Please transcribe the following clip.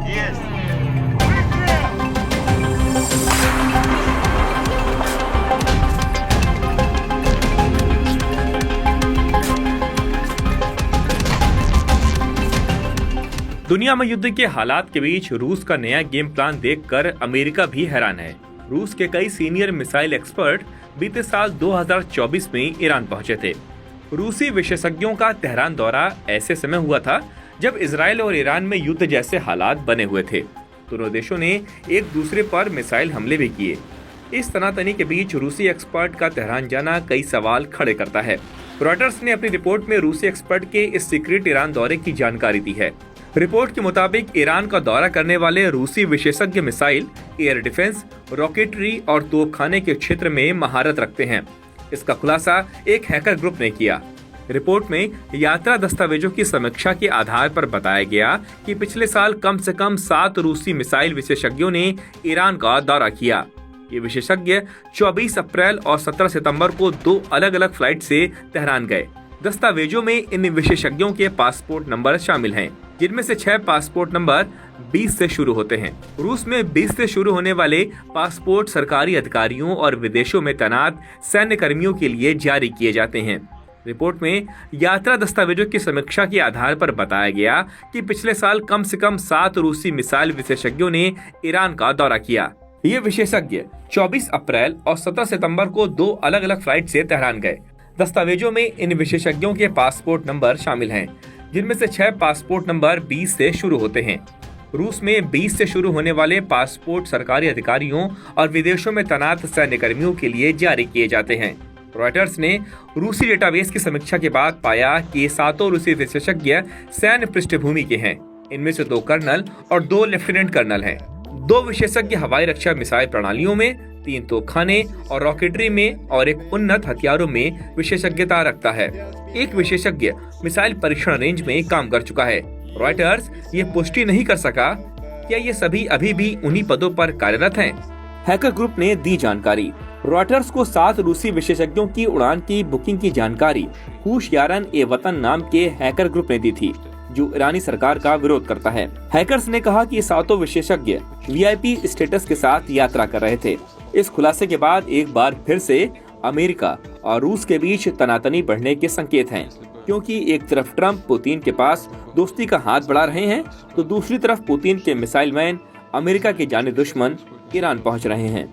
दुनिया में युद्ध के हालात के बीच रूस का नया गेम प्लान देखकर अमेरिका भी हैरान है। रूस के कई सीनियर मिसाइल एक्सपर्ट बीते साल 2024 में ईरान पहुंचे थे। रूसी विशेषज्ञों का तेहरान दौरा ऐसे समय हुआ था जब इजराइल और ईरान में युद्ध जैसे हालात बने हुए थे। दोनों देशों ने एक दूसरे पर मिसाइल हमले भी किए। इस तनातनी के बीच रूसी एक्सपर्ट का तेहरान जाना कई सवाल खड़े करता है। रॉयटर्स ने अपनी रिपोर्ट में रूसी एक्सपर्ट के इस सीक्रेट ईरान दौरे की जानकारी दी है। रिपोर्ट के मुताबिक ईरान का दौरा करने वाले रूसी विशेषज्ञ मिसाइल, एयर डिफेंस, रॉकेटरी और तोपखाने के क्षेत्र में महारत रखते हैं। इसका खुलासा एक हैकर ग्रुप ने किया। रिपोर्ट में यात्रा दस्तावेजों की समीक्षा के आधार पर बताया गया कि पिछले साल कम से कम 7 रूसी मिसाइल विशेषज्ञों ने ईरान का दौरा किया। ये विशेषज्ञ 24 अप्रैल और 17 सितंबर को 2 अलग अलग फ्लाइट से तेहरान गए। दस्तावेजों में इन विशेषज्ञों के पासपोर्ट नंबर शामिल हैं, जिनमें से 6 पासपोर्ट नंबर 20 से शुरू होते हैं। रूस में 20 से शुरू होने वाले पासपोर्ट सरकारी अधिकारियों और विदेशों में तैनात सैन्य कर्मियों के लिए जारी किए जाते हैं। रिपोर्ट में यात्रा दस्तावेजों की समीक्षा के आधार पर बताया गया कि पिछले साल कम से कम 7 रूसी मिसाइल विशेषज्ञों ने ईरान का दौरा किया। ये विशेषज्ञ 24 अप्रैल और 17 सितंबर को 2 अलग अलग फ्लाइट से तेहरान गए। दस्तावेजों में इन विशेषज्ञों के पासपोर्ट नंबर शामिल हैं, जिनमें से 6 पासपोर्ट नंबर 20 से शुरू होते हैं। रूस में 20 से शुरू होने वाले पासपोर्ट सरकारी अधिकारियों और विदेशों में तैनात सैन्य कर्मियों के लिए जारी किए जाते हैं। रॉयटर्स ने रूसी डेटाबेस की समीक्षा के बाद पाया कि ये 7 रूसी विशेषज्ञ सैन्य पृष्ठभूमि के हैं। इनमें से 2 कर्नल और 2 लेफ्टिनेंट कर्नल हैं। 2 विशेषज्ञ हवाई रक्षा मिसाइल प्रणालियों में, 3 तोपखाने और रॉकेटरी में और एक उन्नत हथियारों में विशेषज्ञता रखता है। एक विशेषज्ञ मिसाइल परीक्षण रेंज में काम कर चुका है। रॉयटर्स ये पुष्टि नहीं कर सका क्या ये सभी अभी भी उन्हीं पदों पर कार्यरत हैं। हैकर ग्रुप ने दी जानकारी। रॉयटर्स को 7 रूसी विशेषज्ञों की उड़ान की बुकिंग की जानकारी हुशियारन-ए-वतन नाम के हैकर ग्रुप ने दी थी, जो ईरानी सरकार का विरोध करता है। हैकर्स ने कहा कि 7 विशेषज्ञ वीआईपी स्टेटस के साथ यात्रा कर रहे थे। इस खुलासे के बाद एक बार फिर से अमेरिका और रूस के बीच तनातनी बढ़ने के संकेत हैं, क्योंकि एक तरफ ट्रंप पुतिन के पास दोस्ती का हाथ बढ़ा रहे हैं, तो दूसरी तरफ पुतिन के मिसाइल मैन, अमेरिका के जाने दुश्मन ईरान पहुंच रहे हैं।